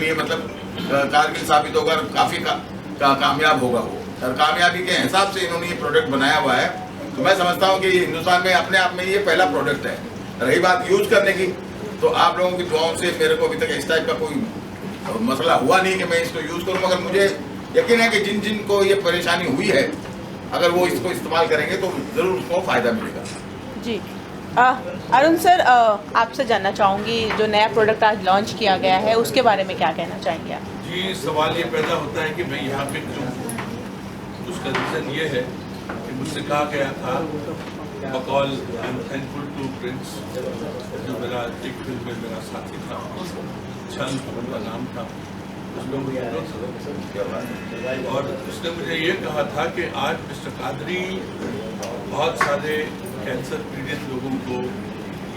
लिए मतलब कारगर साबित होगा, काफ़ी कामयाब होगा वो। और कामयाबी के हिसाब से इन्होंने ये प्रोडक्ट बनाया हुआ है। तो मैं समझता हूँ कि हिंदुस्तान में अपने आप में ये पहला प्रोडक्ट है। रही बात यूज़ करने की, तो आप लोगों की दुआओं से मेरे को अभी तक इस टाइप का कोई मसला हुआ नहीं कि मैं इसको यूज़ करूँ, मगर मुझे यकीन है कि जिन जिन को ये परेशानी हुई है, अगर वो इसको इस्तेमाल करेंगे तो ज़रूर उसको फ़ायदा मिलेगा। जी अरुण सर, आपसे जानना चाहूँगी, जो नया प्रोडक्ट आज लॉन्च किया गया है उसके बारे में क्या कहना चाहेंगे आप? जी, सवाल ये पैदा होता है कि मैं यहाँ पे क्यों हूँ। उसका रीज़न ये है कि मुझसे कहा गया था बकौल I am thankful to Prince, जो मेरा एक फिल्म में मेरा साथी था, छल उनका नाम था, और उसने मुझे ये कहा था कि आज मिस्टर कादरी बहुत सारे कैंसर पीड़ित लोगों को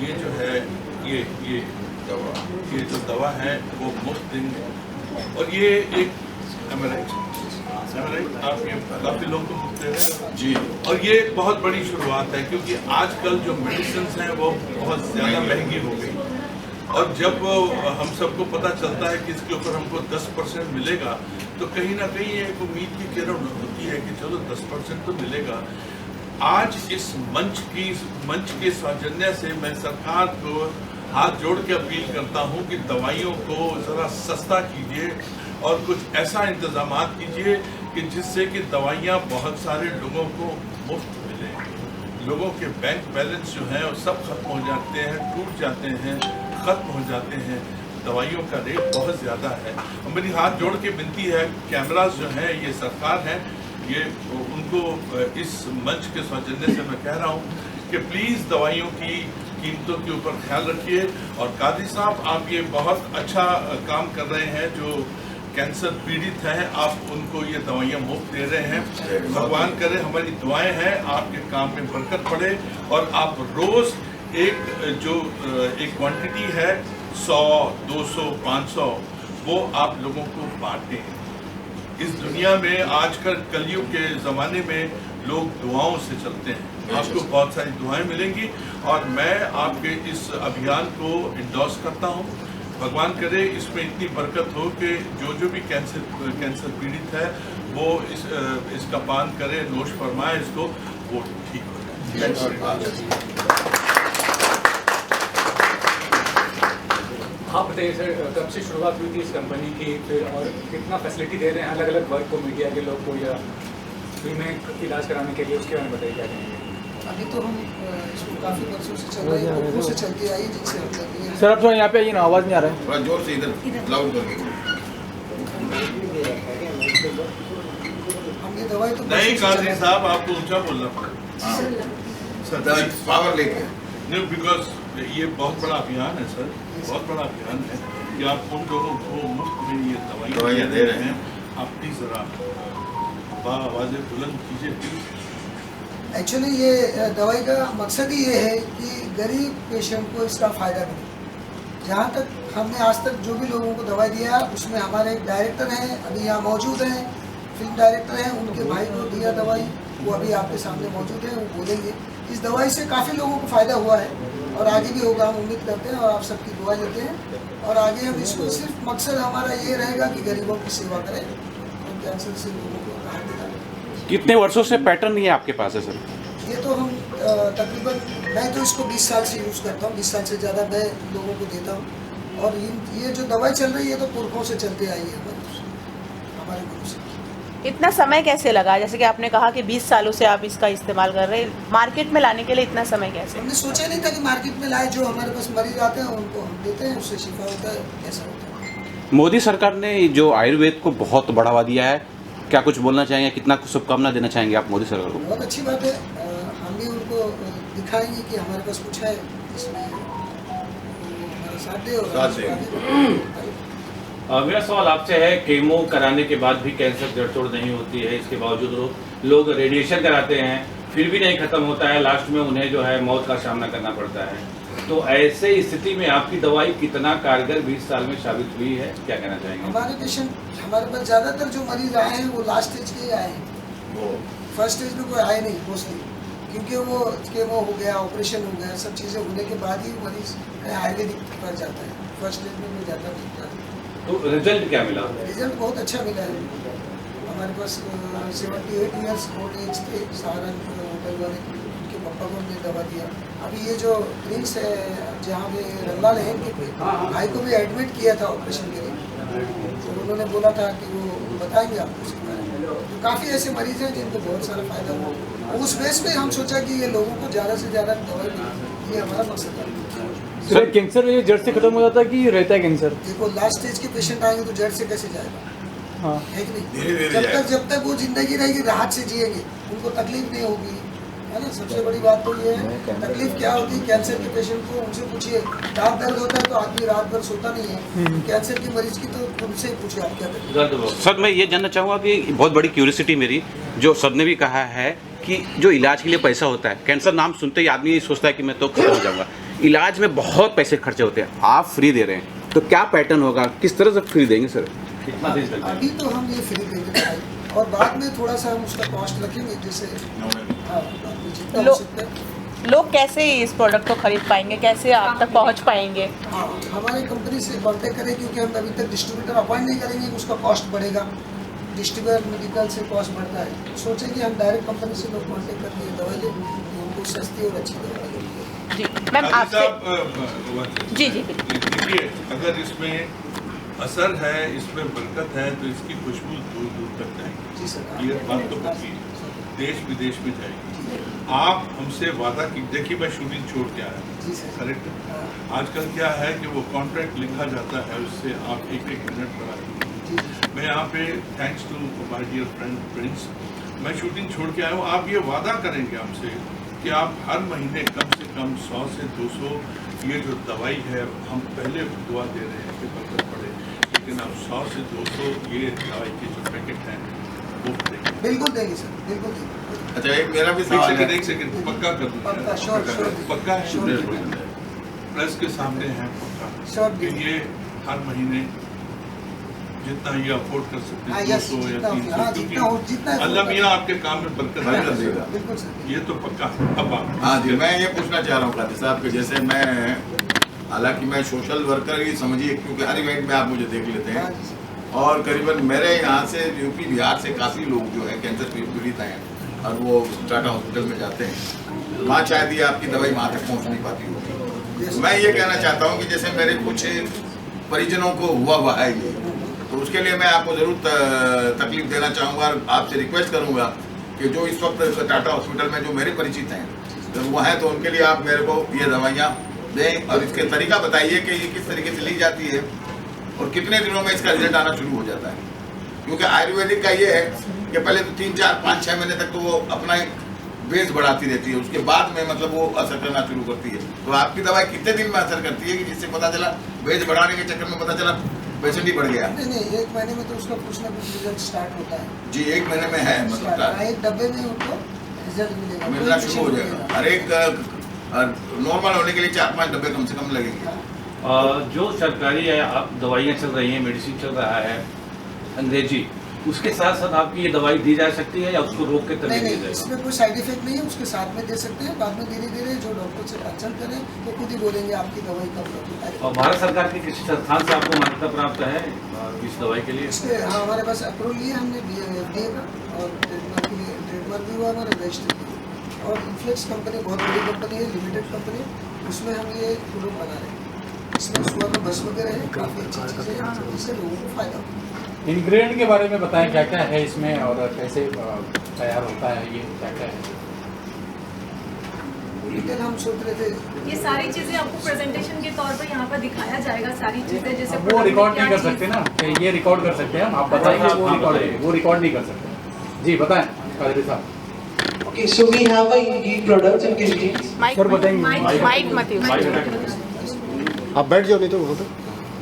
ये जो है ये जो दवा है वो मुफ्त देंगे। और ये एक आप ये काफ़ी लोगों को मुफ्त दे रहे हैं जी। और ये एक बहुत बड़ी शुरुआत है, क्योंकि आजकल जो मेडिसिन हैं वो बहुत ज़्यादा महंगी हो गई, और जब हम सबको पता चलता है कि इसके ऊपर हमको 10% मिलेगा, तो कहीं ना कहीं एक उम्मीद की किरण होती है कि चलो 10% तो मिलेगा। आज इस मंच के सौजन्य से मैं सरकार को हाथ जोड़ के अपील करता हूं कि दवाइयों को ज़रा सस्ता कीजिए और कुछ ऐसा इंतजाम कीजिए कि जिससे कि दवाइयाँ बहुत सारे लोगों को मुफ्त मिले। लोगों के बैंक बैलेंस जो हैं वो सब खत्म हो जाते हैं, टूट जाते हैं, ख़त्म हो जाते हैं। दवाइयों का रेट बहुत ज़्यादा है। मेरी हाथ जोड़ के विनती है, कैमराज जो हैं ये सरकार है, ये उनको इस मंच के सौजन्य से मैं कह रहा हूँ कि प्लीज़ दवाइयों की कीमतों के ऊपर ख्याल रखिए। और कादरी साहब, आप ये बहुत अच्छा काम कर रहे हैं, जो कैंसर पीड़ित हैं आप उनको ये दवाइयाँ मुफ्त दे रहे हैं। भगवान करे, हमारी दुआएं हैं आपके काम में बरकत पड़े, और आप रोज़ एक क्वांटिटी है 100, 200, 500 वो आप लोगों को बांटें। इस दुनिया में आजकल कलयुग के ज़माने में लोग दुआओं से चलते हैं। आपको बहुत सारी दुआएं मिलेंगी, और मैं आपके इस अभियान को इंडोर्स करता हूं। भगवान करे इसमें इतनी बरकत हो कि जो भी कैंसर पीड़ित है वो इसका पान करे, नोश फरमाए इसको, वो ठीक हो जाए। आप बताइए सर, कब से शुरुआत हुई थी इस कंपनी की, फिर और कितना फैसिलिटी दे रहे हैं अलग अलग वर्ग को, मीडिया के लोग को या फ्री में इलाज कराने के लिए, उसके बारे में बताइए क्या कहेंगे? अभी तो हम इसको काफ़ी वर्षों से चल रही है, वर्षों से चलती आई, जिनसे हम लगे हैं। सर आप थोड़ा यहाँ पे आइए ना, आवाज़ नहीं आ रहा है, थोड़ा जोर से इधर लाउड करके। हम ये दवाई तो नहीं कादरी साहब, आपको ऊंचा बोलना पड़ेगा पावर लेके, नहीं, बिकॉज ये बहुत बड़ा अभियान है सर, बहुत बड़ा अभियान है कि आप उन लोगों को मुफ्त में ये दवाइयाँ दे रहे हैं। आप प्लीज़ ज़रा आवाज़ें बुलंद कीजिए प्लीज़। एक्चुअली ये दवाई का मकसद ही ये है कि गरीब पेशेंट को इसका फ़ायदा मिले। जहाँ तक हमने आज तक जो भी लोगों को दवाई दिया, उसमें हमारे एक डायरेक्टर हैं, अभी यहाँ मौजूद हैं, फिल्म डायरेक्टर हैं, उनके भाई को दिया दवाई, वो अभी आपके सामने मौजूद हैं, वो बोलेंगे। इस दवाई से काफ़ी लोगों को फ़ायदा हुआ है, और आगे भी होगा, हम उम्मीद करते हैं, और आप सबकी दुआ लेते हैं। और आगे हम इसको सिर्फ मकसद हमारा ये रहेगा कि गरीबों की सेवा करें और कैंसर से लोगों को राहत दिलाएं। कितने वर्षों से पैटर्न ये आपके पास है सर? ये तो हम तकरीबन, मैं तो इसको 20 साल से यूज़ करता हूँ, 20 साल से ज़्यादा मैं लोगों को देता हूँ। और ये जो दवाई चल रही है तो पुरखों से चलती आई है हमारे गुरु से। इतना समय कैसे लगा? जैसे कि आपने कहा कि 20 सालों से आप इसका इस्तेमाल कर रहे हैं, मार्केट में लाने के लिए इतना समय कैसे? हमने सोचा नहीं था कि मार्केट में लाए, जो हमारे पास मरीज आते हैं उनको हम देते हैं, उससे शिफा होता है, ऐसा होता है। मोदी सरकार ने जो आयुर्वेद को बहुत बढ़ावा दिया है, क्या कुछ बोलना चाहेंगे, कितना शुभकामना देना चाहेंगे आप मोदी सरकार को? बहुत अच्छी बात है, हम भी उनको दिखाएंगे कि हमारे पास कुछ है, इसमें हमारा साथ दे और मेरा सवाल आपसे है, केमो कराने के बाद भी कैंसर जड़तोड़ नहीं होती है, इसके बावजूद लोग रेडिएशन कराते हैं, फिर भी नहीं खत्म होता है, लास्ट में उन्हें जो है मौत का सामना करना पड़ता है। तो ऐसे स्थिति में आपकी दवाई कितना कारगर 20 साल में साबित हुई है, क्या कहना चाहेंगे? हमारे पेशेंट, हमारे पास ज़्यादातर जो मरीज आए हैं वो लास्ट स्टेज के आए हैं, वो फर्स्ट स्टेज में कोई आए नहीं मोस्टली, क्योंकि वो केमो हो गया, ऑपरेशन हो गया, सब चीज़ें होने के बाद ही मरीज आयुर्वेदिक पर जाता है, फर्स्ट स्टेज में जाता नहीं। तो रिजल्ट क्या मिला? रिजल्ट बहुत अच्छा मिला है। हमारे पास 78 ईयर्स ओल्ड एज थे सहारन होटल वाले, उनके पापा को हमने दवा दिया। अभी ये जो प्रिंस है जहाँ पे रंगा लहन के भाई को भी एडमिट किया था ऑपरेशन के लिए, तो उन्होंने बोला था कि वो बताएंगे आपको उसके बारे में। तो काफ़ी ऐसे मरीज हैं जिनको बहुत सारा फायदा हुआ। उस बेस पे हम सोचा कि ये लोगों को ज़्यादा से ज़्यादा दवाई मिले, ये हमारा मकसद है। सर कैंसर ये जड़ से खत्म हो जाता है कि रहता है कैंसर? देखो लास्ट स्टेज के पेशेंट आएंगे तो जड़ से कैसे जाएगा, हाँ है कि नहीं? धीरे-धीरे जब तक वो जिंदगी रहेगी राहत से जिएंगे, उनको तकलीफ नहीं होगी, है ना। सबसे बड़ी बात तो ये है, तकलीफ क्या होती है कैंसर के पेशेंट को, उनसे पूछिए। रात दर्द होता है तो आदमी रात भर सोता नहीं है, कैंसर की मरीज की तो उनसे पूछिए आप क्या करें। दर्द बहुत। सर मैं ये जानना चाहूँगा कि बहुत बड़ी क्यूरियोसिटी मेरी, जो सर ने भी कहा है कि जो इलाज के लिए पैसा होता है, कैंसर नाम सुनते ही आदमी ये सोचता है कि मैं तो खत्म हो जाऊँगा। इलाज में बहुत पैसे खर्चे होते हैं, आप फ्री दे रहे हैं तो क्या पैटर्न होगा, किस तरह से फ्री देंगे सर? कितना दिन तक? अभी तो हम ये फ्री देंगे और बाद में थोड़ा सा हम उसका कॉस्ट रखेंगे, जैसे हाँ जितना हो सकता है। लोग कैसे इस प्रोडक्ट को खरीद पाएंगे, कैसे आप तक पहुंच पाएंगे? हाँ हमारे कंपनी से कांटेक्ट करें, क्योंकि हम अभी तक डिस्ट्रीब्यूटर अपॉइंट नहीं करेंगे, उसका कॉस्ट बढ़ेगा। डिस्ट्रीब्यूटर मेडिकल से कॉस्ट बढ़ता है, सोचें कि हम डायरेक्ट कंपनी से लोग कांटेक्ट करके दवाई लें, उनको सस्ती और अच्छी दवाई दें। जी मैम आपसे जी जी देखिए, अगर इसमें असर है, इसमें बरकत है, तो इसकी खुशबू दूर दूर तक जाएगी। जी सर, ये बात तो पक्की है, देश विदेश में जाएगी। आप हमसे वादा की, देखिए मैं शूटिंग छोड़ के आया, जी सर। करेक्ट। आजकल क्या है कि वो कॉन्ट्रैक्ट लिखा जाता है, उससे आप एक एक मिनट बढ़ा। मैं यहाँ पे thanks to my dear friend Prince, मैं शूटिंग छोड़ के आया हूँ। आप ये वादा करेंगे हमसे कि आप हर महीने कम से कम 100 से 200 ये जो दवाई है, हम पहले दुआ दे रहे हैं कि बरकत पड़े, लेकिन आप 100 से 200 ये दवाई के जो पैकेट हैं वो देंगे। बिल्कुल देंगे सर, बिल्कुल देंगे। अच्छा एक मेरा भी सवाल है। एक सेकंड पक्का कर दूँ, पक्का, श्योर, श्योर। पक्का है, श्योर। प्रेस के सामने है पक्का श्योर कि ये हर महीने जितना ये अफोर्ड कर सकते हाँ, हैं, यस, 200 या जितना 300, हाँ, जितना हो, जितना अल्लाह मियाँ आपके काम में बरकत बरकत है, देगा। बिल्कुल सर। ये तो पक्का है। अब आप हाँ जी, मैं ये पूछना चाह रहा हूँ कादिर साहब कि जैसे मैं, हालांकि मैं सोशल वर्कर ही समझिए, क्योंकि हर इवेंट में आप मुझे देख लेते हाँ हैं, जी सर। और करीबन मेरे यहाँ से यूपी बिहार से काफ़ी लोग जो है कैंसर पीड़ित हैं और वो टाटा हॉस्पिटल में जाते हैं, वहाँ शायद ये आपकी दवाई वहाँ तक पहुँच नहीं पाती होगी। मैं ये कहना चाहता हूँ कि जैसे मेरे कुछ परिजनों को हुआ है ये, तो उसके लिए मैं आपको ज़रूर तकलीफ देना चाहूँगा और आपसे रिक्वेस्ट करूँगा कि जो इस वक्त टाटा हॉस्पिटल में जो मेरे परिचित हैं तो वो हैं, तो उनके लिए आप मेरे को ये दवाइयाँ दें और इसके तरीका बताइए कि ये किस तरीके से ली जाती है और कितने दिनों में इसका रिजल्ट आना शुरू हो जाता है। क्योंकि आयुर्वेदिक का ये है कि पहले तो 3, 4, 5, 6 महीने तक तो वो अपना बेस बढ़ाती रहती है, उसके बाद में मतलब वो असर करना शुरू करती है। तो आपकी दवाई कितने दिन में असर करती है कि जिससे पता चला बेस बढ़ाने के चक्कर में पता चला पेशेंट ही बढ़ गया? नहीं, 1 महीने में तो उसका कुछ ना कुछ रिजल्ट स्टार्ट होता है जी, 1 महीने में है मतलब हाँ, एक डब्बे में उनको रिजल्ट मिलेगा, मिलना कोई शुरू हो patient जाएगा। मिलेगा। हर एक नॉर्मल होने के लिए 4-5 डब्बे कम से कम लगेंगे। जो सरकारी है, आप दवाइयाँ चल रही हैं, मेडिसिन चल रहा है अंग्रेजी, उसके साथ साथ आपकी ये दवाई दी जा सकती है या उसको रोक के तभी नहीं दी नहीं, जाएगा? इसमें कोई साइड इफेक्ट नहीं है, उसके साथ में दे सकते हैं। बाद में धीरे धीरे जो डॉक्टर से कंसल्ट करें वो खुद ही बोलेंगे आपकी दवाई कब लगेगी। और भारत सरकार के किसी संस्थान से आपको मान्यता प्राप्त है इस दवाई के लिए? इसके हाँ हमारे पास अप्रूवल लिया हमने FDA का, और ट्रेडमार्क के लिए ट्रेडमार्क भी हुआ हमारा, रजिस्टर भी। और इन्फ्लेक्स कंपनी बहुत बड़ी कंपनी है, लिमिटेड कंपनी, उसमें हम ये प्रोडक्ट बना रहे हैं। इसमें स्वर्ण भस्म वगैरह है, काफ़ी अच्छी चीज़ें हैं जिससे लोगों को फायदा होगा। इंग्रेडिएंट के बारे में बताएं, क्या क्या है इसमें और कैसे तैयार होता है, ये क्या क्या है? डिटेल हम सोच रहे थे ये सारी चीजें आपको प्रेजेंटेशन के तौर पर यहाँ पर दिखाया जाएगा, सारी चीजें जैसे अब वो रिकॉर्ड नहीं कर सकते ना, कि ये रिकॉर्ड कर सकते हैं हम, आप बताएंगे वो रिकॉर्ड नहीं कर सकते। जी बताएं कादरी साहब। Okay, so we have a key products and ingredients. Sir बताएंगे। माइक मत यूज। आप बैठ जाओ, नहीं तो वहाँ पे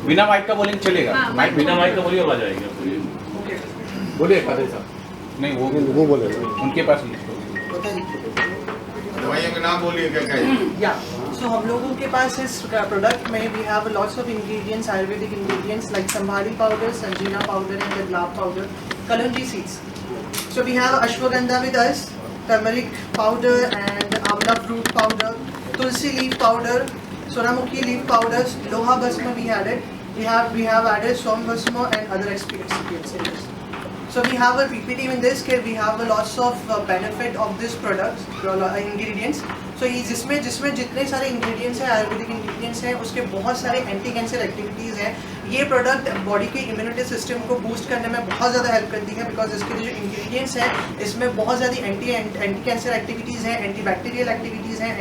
बिना माइक का बोलेंगे चलेगा? हाँ, माइक बिना माइक का बोलिए, आवाज आएगी आपको। बोलिए कादरी साहब। नहीं, वो बोले उनके पास लिस्ट होगी। बताइए। दवाइयों के नाम बोलिए क्या क्या है? Yeah, so हम लोगों के पास इस प्रोडक्ट में we have lots of ingredients, Ayurvedic ingredients like Sambhari powder, Sanjina powder and Gadlab powder, Kalonji seeds. So we have Ashwagandha with us, turmeric powder and Amla fruit powder, Tulsi leaf powder, Sonamukhi leaf powders, Loha Basma we added, we have added Somvasmo and other excipients in this. So we have a PPT in this case. We have a lots of benefit of this product, ingredients. So ये जिसमें जितने सारे ingredients हैं, Ayurvedic ingredients हैं, उसके बहुत सारे anti cancer activities हैं। ये प्रोडक्ट बॉडी के इम्यूनिटी सिस्टम को बूस्ट करने में बहुत ज़्यादा हेल्प करती है, बिकॉज इसके जो इंग्रेडिएंट्स हैं इसमें बहुत ज़्यादा एंटी कैंसर एक्टिविटीज़ हैं, एंटी बैक्टीरियल एक्टिविटीज़ हैं,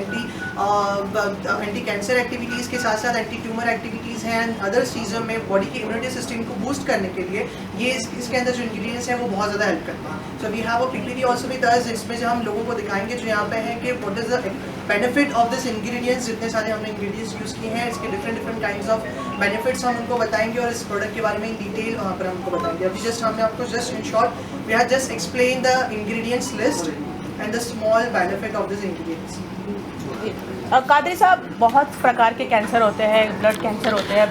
एंटी कैंसर एक्टिविटीज़ के साथ साथ एंटी ट्यूमर एक्टिविटीज़ हैं एंड अदर चीज़ों में बॉडी के इम्यूनिटी सिस्टम को बूस्ट करने के लिए ये इसके अंदर जो इंग्रेडिएंट्स हैं वो बहुत ज़्यादा हेल्प करते हैं। So we have a PPT also with us, इसमें जो हम लोगों को दिखाएंगे जो यहाँ पे है कि what is the benefit of this ingredients. जितने सारे हमने इंग्रेडिएंट्स यूज़ किए हैं इसके डिफरेंट काइंड्स ऑफ बेनिफिट्स हम उनको बताएंगे और इस प्रोडक्ट के बारे में इन डिटेल वहाँ पर हमको बताएंगे। अभी हमने आपको just in short we have just explain the ingredients list and the small benefit of this ingredients. Qadri साहब, बहुत प्रकार के कैंसर होते हैं, ब्लड कैंसर होते हैं,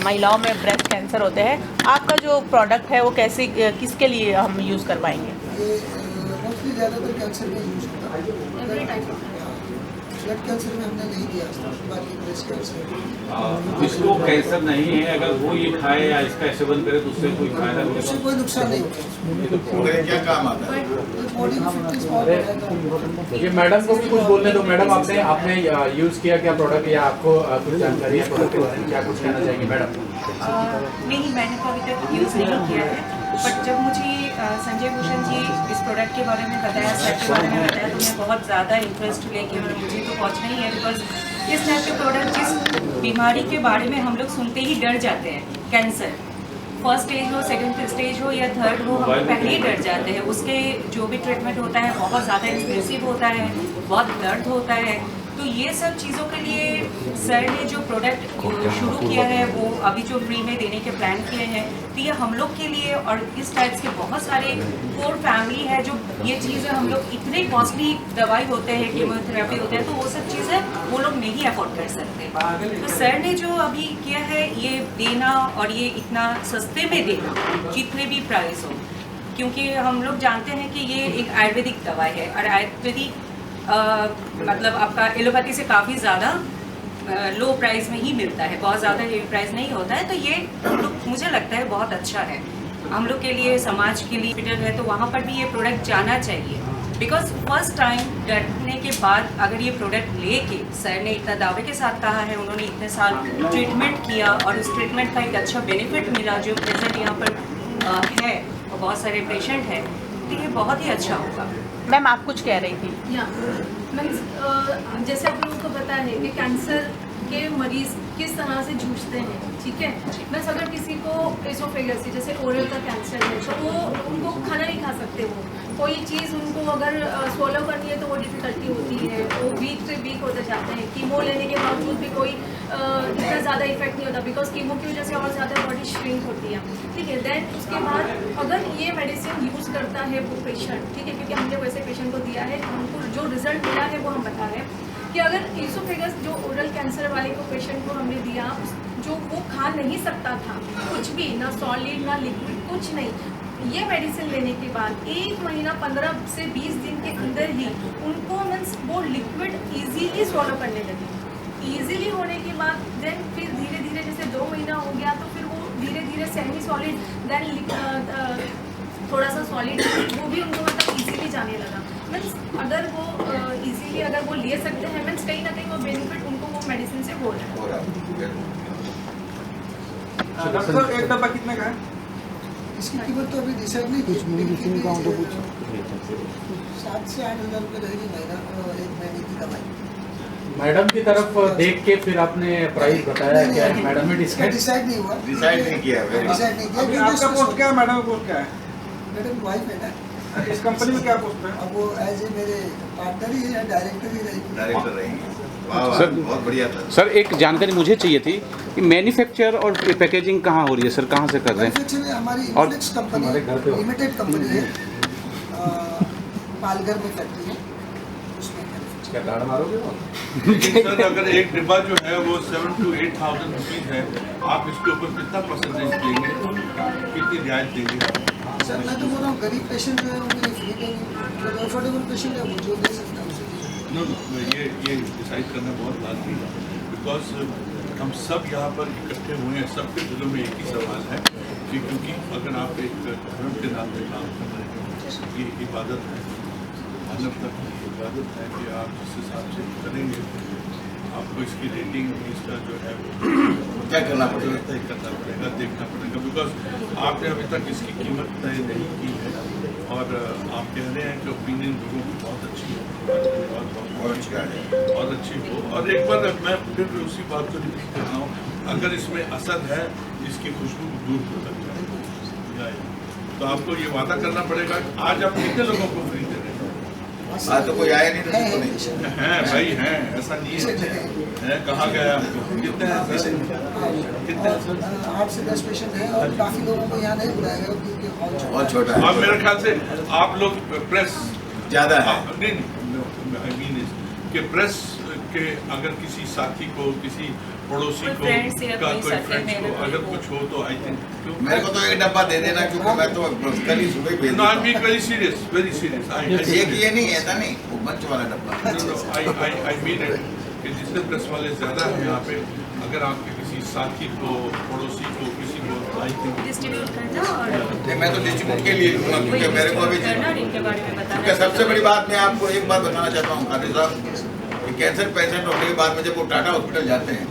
महिलाओं में ब्रेस्ट कैंसर होते हैं। आपका जो प्रोडक्ट है वो कैसे किसके लिए हम यूज़ कर पाएंगे? ये मोस्टली ज़्यादातर कैंसर में यूज़ होता है। ब्लड कैंसर में हमने नहीं दिया, बाकी ब्रेस्ट कैंसर। जिसको कैंसर नहीं है अगर वो ये खाए या इसका सेवन करे तो उससे कोई फायदा नहीं उससे कोई नुकसान नहीं होता। क्या काम आता है? बॉडी की फिटनेस बहुत बढ़ाएगा। ये मैडम को भी कुछ बोलने दो। मैडम, आपने यूज़ किया क्या प्रोडक्ट, या आपको कुछ जानकारी है प्रोडक्ट के बारे में, क्या कुछ कहना चाहेंगे मैडम? नहीं, मैंने तो अभी तक यूज़ नहीं किया है, बट जब मुझे संजय भूषण जी इस प्रोडक्ट के बारे में बताया, सेट के बारे में बताया, तो मैं बहुत ज़्यादा इंटरेस्ट लेके मुझे तो पहुँचना ही है, बिकॉज इस टाइप के प्रोडक्ट जिस बीमारी के बारे में हम लोग सुनते ही डर जाते हैं, कैंसर फर्स्ट स्टेज हो, सेकंड स्टेज हो या थर्ड हो, हम पहले ही डर जाते हैं। उसके जो भी ट्रीटमेंट होता है बहुत ज़्यादा एक्सपेंसिव होता है, बहुत दर्द होता है। तो ये सब चीज़ों के लिए सर ने जो प्रोडक्ट शुरू किया है वो अभी जो फ्री में देने के प्लान किए हैं, तो ये हम लोग के लिए और इस टाइप्स के बहुत सारे पोर फैमिली है जो ये चीज़ें हम लोग इतने कॉस्टली दवाई होते हैं, कीमोथेरेपी होते हैं, तो वो सब चीज़ें वो लोग नहीं अफोर्ड कर सकते। तो सर ने जो अभी किया है ये देना और ये इतना सस्ते में देना, जितने भी प्राइस हो, क्योंकि हम लोग जानते हैं कि ये एक आयुर्वेदिक दवाई है और आयुर्वेदिक मतलब आपका एलोपैथी से काफ़ी ज़्यादा लो प्राइस में ही मिलता है, बहुत ज़्यादा हेवी प्राइस नहीं होता है। तो ये हम लोग मुझे लगता है बहुत अच्छा है हम लोग के लिए, समाज के लिए। हॉस्पिटल है तो वहाँ पर भी ये प्रोडक्ट जाना चाहिए, बिकॉज फर्स्ट टाइम डरने के बाद अगर ये प्रोडक्ट लेके सर ने इतना दावे के साथ कहा है, उन्होंने इतने साल ट्रीटमेंट किया और उस ट्रीटमेंट का एक अच्छा बेनिफिट मिला जो प्रेजेंट यहाँ पर है और बहुत सारे पेशेंट हैं, तो ये बहुत ही अच्छा होगा। मैम, आप कुछ कह रही थी? या मीन्स जैसे आप लोगों को पता है कि कैंसर के मरीज़ किस तरह से जूझते हैं, ठीक है। मीन्स अगर किसी को एसोफेगस जैसे ओरल का कैंसर है तो वो उनको खाना नहीं खा सकते, वो कोई चीज़ उनको अगर swallow करनी है तो वो डिफ़िकल्टी होती है, वो वीक से वीक होते जाते हैं। कीमो लेने के बावजूद भी कोई इतना ज़्यादा इफेक्ट नहीं होता, बिकॉज कीमो की वजह से और ज़्यादा बॉडी श्रिंक होती है, ठीक है। देन उसके बाद अगर ये मेडिसिन यूज़ करता है वो पेशेंट, ठीक है, क्योंकि हमने वैसे पेशेंट को दिया है, हमको जो रिजल्ट मिला है वो हम बता रहे हैं कि अगर एसोफेगस जो ओरल कैंसर वाले को पेशेंट को हमने दिया, जो वो खा नहीं सकता था कुछ भी, ना सॉलिड ना लिक्विड कुछ नहीं, ये मेडिसिन लेने के बाद 1 महीना 15 से 20 दिन के अंदर ही उनको मीन्स वो लिक्विड इजीली स्वॉलो करने लगे। इजीली होने के बाद देन फिर धीरे धीरे जैसे 2 महीना हो गया तो फिर वो धीरे धीरे सेमी सॉलिड देन थोड़ा सा सॉलिड वो भी उनको मतलब इजीली जाने लगा। मीन्स अगर वो इजीली अगर वो ले सकते हैं, मीन्स कहीं ना कहीं वो बेनिफिट उनको वो मेडिसिन से हो रहा है। डॉक्टर, एक डब्बा कितने का है? इसकी कीमत तो अभी डिसाइड नहीं की, 7 से 8 हज़ार रुपये रहेगी महीना, एक महीने की दवाई। मैडम की तरफ देख के फिर आपने प्राइस बताया क्या है? मैडम ने डिसाइड नहीं हुआ, डिसाइड नहीं किया। आपका पोस्ट क्या है? मैडम का पोस्ट क्या है? मैडम वाइफ है ना। इस कंपनी में क्या पोस्ट है? अब वो एज ए मेरे पार्टनर ही है, डायरेक्टर ही रहेगी। डायरेक्टर रहेंगे। सर बहुत बढ़िया था सर, एक जानकारी मुझे चाहिए थी कि मैन्युफैक्चर और पैकेजिंग कहाँ हो रही है सर, कहाँ से कर रहे हैं? मैन्युफैक्चरिंग हमारी इन्फ्लेक्स कंपनी लिमिटेड कंपनी है, पालघर में फैक्ट्री है, उसमें क्या कार्ड मारोगे? सर, अगर एक डिब्बा जो है वो 7,000 to 8,000 रुपीज़ है, आप इसके ऊपर कितना परसेंटेज देंगे, कितनी रियायत देंगे? सर मैं तो बोल रहा हूँ गरीब पेशेंट जो है उनको फ्री देंगे, जो अफोर्डेबल पेशेंट है वो जो दे सकता है उसे। नो, ये डिसाइड करना बहुत लाजमी है, बिकॉज हम सब यहाँ पर इकट्ठे हुए हैं, सबके दिलों में एक ही सवाल है कि क्योंकि अगर आप एक धर्म के नाम पे काम कर रहे हो, ये इबादत है, मानवता की इबादत है कि आप जिस हिसाब से करेंगे आपको इसकी रेटिंग इसका जो है क्या करना पड़ेगा, तय करना पड़ेगा, देखना पड़ेगा, बिकॉज आपने अभी तक इसकी कीमत तय नहीं की है और आप कह रहे हैं कि ओपिनियन लोगों की बहुत अच्छी है, बहुत अच्छी हो। और एक बार मैं फिर उसी बात को रिपीट कर रहा हूँ, अगर इसमें असर है इसकी खुशबू दूर हो सकता है, तो आपको ये वादा करना पड़ेगा। आज आप कितने लोगों को फ्री दे रहे हैं? आज तो कोई आया नहीं हैं भाई, हैं, ऐसा नहीं है, कहाँ गया आपको? कितने हैं सर? कितने 8 से 10 पेशेंट हैं और काफ़ी लोगों को यहाँ नहीं बुलाया गया क्योंकि हॉल छोटा है। और मेरे ख्याल से आप लोग प्रेस ज़्यादा है, नहीं आई मीन कि प्रेस के अगर किसी साथी को, किसी पड़ोसी को, कोई फ्रेंड्स को अगर कुछ हो तो आई थिंक मेरे को तो एक डब्बा दे देना, क्योंकि मैं तो कल ही सुबह भेज no, I am being very serious, very serious. ये नहीं, ऐसा नहीं, वो मंच वाला डब्बा। आई मीन इट कि जितने प्रेस वाले ज़्यादा हैं यहाँ पे, अगर आपके किसी साथी को, पड़ोसी को, किसी को, आई थिंक डिस्ट्रीब्यूट करना और नहीं, मैं तो डिस्ट्रीब्यूट के लिए लूँगा, क्योंकि मेरे को अभी करना और इनके बारे में बताना। क्योंकि सबसे बड़ी बात मैं आपको एक बात बताना चाहता हूँ कादिर साहब, कि कैंसर पेशेंट होने के बाद में जब वो टाटा हॉस्पिटल जाते हैं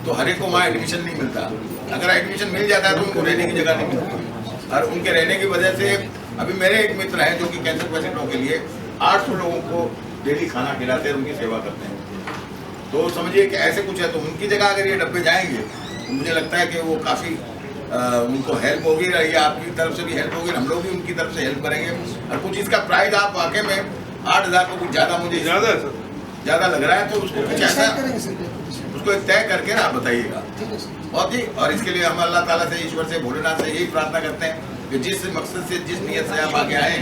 तो हर एक को वहाँ एडमिशन नहीं मिलता। अगर एडमिशन मिल जाता है तो उनको रहने की जगह नहीं मिलती, और उनके रहने की वजह से अभी मेरे एक मित्र हैं जो कि कैंसर पेशेंटों के लिए 800 लोगों को डेली खाना खिलाते हैं, उनकी सेवा करते हैं। तो समझिए कि ऐसे कुछ है, तो उनकी जगह अगर ये डब्बे जाएंगे तो मुझे लगता है कि वो काफ़ी उनको हेल्प होगी, या आपकी तरफ से भी हेल्प होगी, हम लोग भी उनकी तरफ से हेल्प करेंगे। और कुछ इसका प्राइस आप वाकई में 8000 को कुछ ज़्यादा, मुझे ज़्यादा लग रहा है, तो उसको कुछ ऐसा उसको तय करके आप बताइएगा बहुत ही। और इसके लिए हम अल्लाह ताला से, ईश्वर से, भोलेनाथ से यही प्रार्थना करते हैं कि जिस मकसद से, जिस नीयत से आप आगे आए,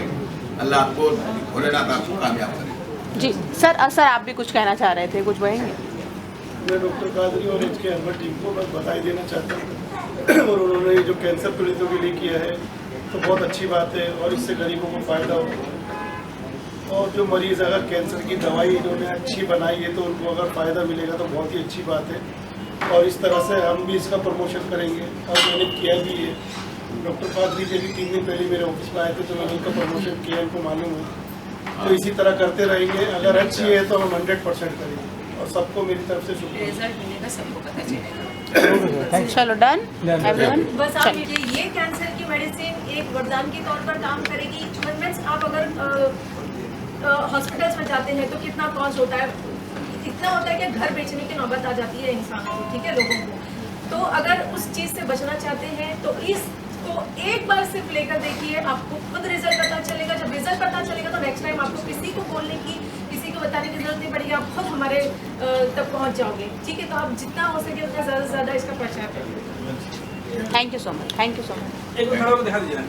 अल्लाह आपको, भोलेनाथ आपको कामयाब करे। जी सर, आप भी कुछ कहना चाह रहे थे, कुछ कहेंगे? मैं डॉक्टर कादरी और इसके अहमद टीम को बस बधाई देना चाहता हूँ, और उन्होंने जो कैंसर पीड़ितों के लिए किया है तो बहुत अच्छी बात है, और इससे गरीबों को फ़ायदा हो। और जो मरीज़ अगर कैंसर की दवाई इन्होंने अच्छी बनाई है तो उनको अगर फ़ायदा मिलेगा तो बहुत ही अच्छी बात है, और इस तरह से हम भी इसका प्रमोशन करेंगे, और मैंने किया भी है। डॉक्टर कादरी जी भी 3 दिन पहले मेरे ऑफिस में आए थे तो मैंने उनका प्रमोशन किया, उनको मालूम है। तो इसी तरह करते रहेंगे, अगर अच्छी है तो हम 100% करेंगे, और सबको मेरी तरफ से शुक्रिया। रिजल्ट मिलेगा, सबको पता चलेगा। चलो डन एवरीवन। बस आप ये कैंसर की मेडिसिन एक वरदान के तौर पर काम करेगी। मीन्स आप अगर हॉस्पिटल्स में जाते हैं तो कितना कॉस्ट होता है, इतना होता है कि घर बेचने की नौबत आ जाती है इंसानों को, ठीक है, लोगों को। तो अगर उस चीज़ से बचना चाहते हैं तो इसको एक बार सिर्फ लेकर देखिए, आपको खुद रिजल्ट पता चलेगा। जब रिजल्ट पता चलेगा तो नेक्स्ट टाइम आपको किसी को बोलने की, किसी को बताने की जरूरत नहीं पड़ेगी, आप खुद हमारे तक पहुंच जाओगे, ठीक है। तो आप जितना हो सके उतना ज़्यादा से ज़्यादा इसका प्रचार करिए। Thank you so much, thank you so much. एक मिनट दिखा दीजिए।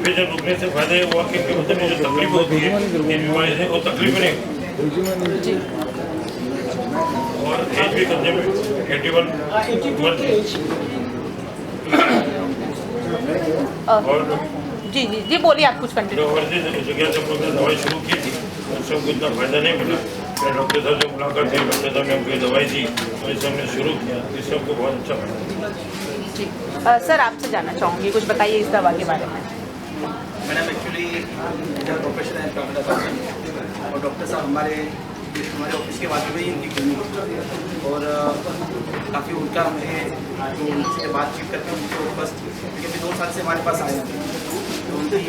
पेशेंट रुकने से फायदा ये हुआ कि मतलब में जो तकलीफ होती है ये बीमारी से, वो तकलीफ नहीं, और एज भी करने में 81 और जी जी जी बोलिए, आप कुछ कंटिन्यू। जगह सब लोग ने दवाई शुरू की थी, सबको इतना फायदा नहीं मिला। फिर डॉक्टर साहब से मुलाकात की, डॉक्टर साहब ने हमको दवाई दी और इसे हमने शुरू किया, इस सबको बहुत अच्छा फायदा। जी सर, आपसे जानना चाहूँगी, कुछ बताइए इस दवा के बारे में। मैडम एक्चुअली मेरा प्रोफेशन है डॉक्टर साहब, और डॉक्टर साहब हमारे ऑफिस के बाजू में ही इनकी क्लिनिक, और काफ़ी उनका हमें जो उनसे बातचीत करते हैं उनको फर्स्ट, क्योंकि अभी 2 साल से हमारे पास आए हैं, तो उनकी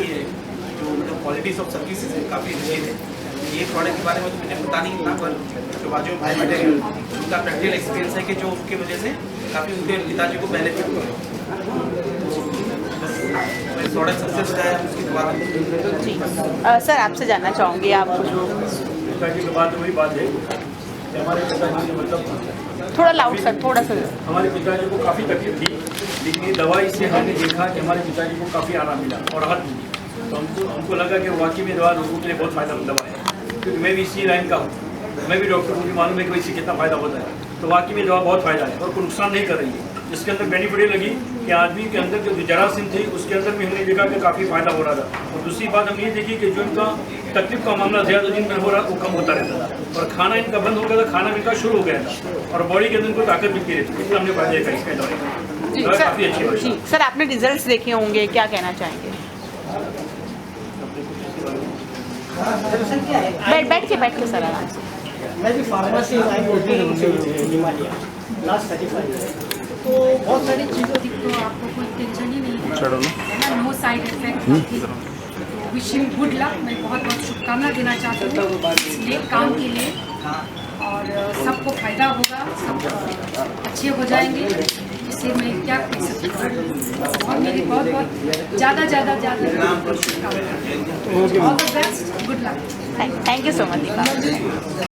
जो मतलब क्वालिटीज़ ऑफ सर्विसेज है काफ़ी अच्छी है। ये प्रोडक्ट के बारे में तो मुझे पता नहीं था, पर जो बाजू में भाई बैठे हैं उनका प्रैक्टिकल एक्सपीरियंस है कि जो उसकी वजह से काफ़ी उनके पिताजी को बेनिफिट हुआ है। प्रोडक्ट सक्सेस है उसकी दुआ। सर, आपसे जानना चाहूँगी, आप पिताजी की बात वही बात है कि हमारे पिताजी ने मतलब थोड़ा लाउड सर, थोड़ा सा। हमारे पिताजी को काफ़ी तकलीफ थी, लेकिन ये दवाई से हमने देखा कि हमारे पिताजी को काफ़ी आराम मिला और राहत मिली, तो हमको लगा कि वाकई में दवा लोगों के लिए बहुत फ़ायदेमंद दवा है, क्योंकि मैं भी इसी लाइन का हूँ, मैं भी डॉक्टर, मुझे मालूम है कि इससे कितना फ़ायदा होता है। तो वाकई में दवा बहुत फ़ायदा है और कोई नुकसान नहीं कर रही है। इसके अंदर बेनिफिट ये लगी कि आदमी के अंदर जो जरासीम थी उसके अंदर भी हमने देखा कि काफ़ी फ़ायदा हो रहा था, और दूसरी बात हम ये देखी कि जो इनका तकलीफ का मामला ज़्यादा दिन में हो रहा वो कम होता रहता था। और खाना इनका बंद हो गया था, खाना इनका शुरू हो गया था और बॉडी के अंदर इनको ताकत मिलती रहती है, इसलिए हमने फायदा देखा इसका दवाई काफ़ी अच्छी बात है। सर आपने रिजल्ट्स देखे होंगे, क्या कहना चाहेंगे? बैठ के सर आराम से। मैं भी फार्मेसी लाइन होती हूँ हिमालय लास्ट 35 ईयर, तो बहुत सारी चीज़ों तो आपको कोई टेंशन ही नहीं है ना, no side effect. Wishing good luck, मैं बहुत बहुत शुभकामना देना चाहती हूँ ये काम के लिए, और सबको फायदा होगा, सब अच्छे हो जाएंगे, इससे मैं क्या कह सकती हूँ। और मेरी बहुत बहुत ज़्यादा शुभकामना, all the best, good luck. Thank you so much Deepa.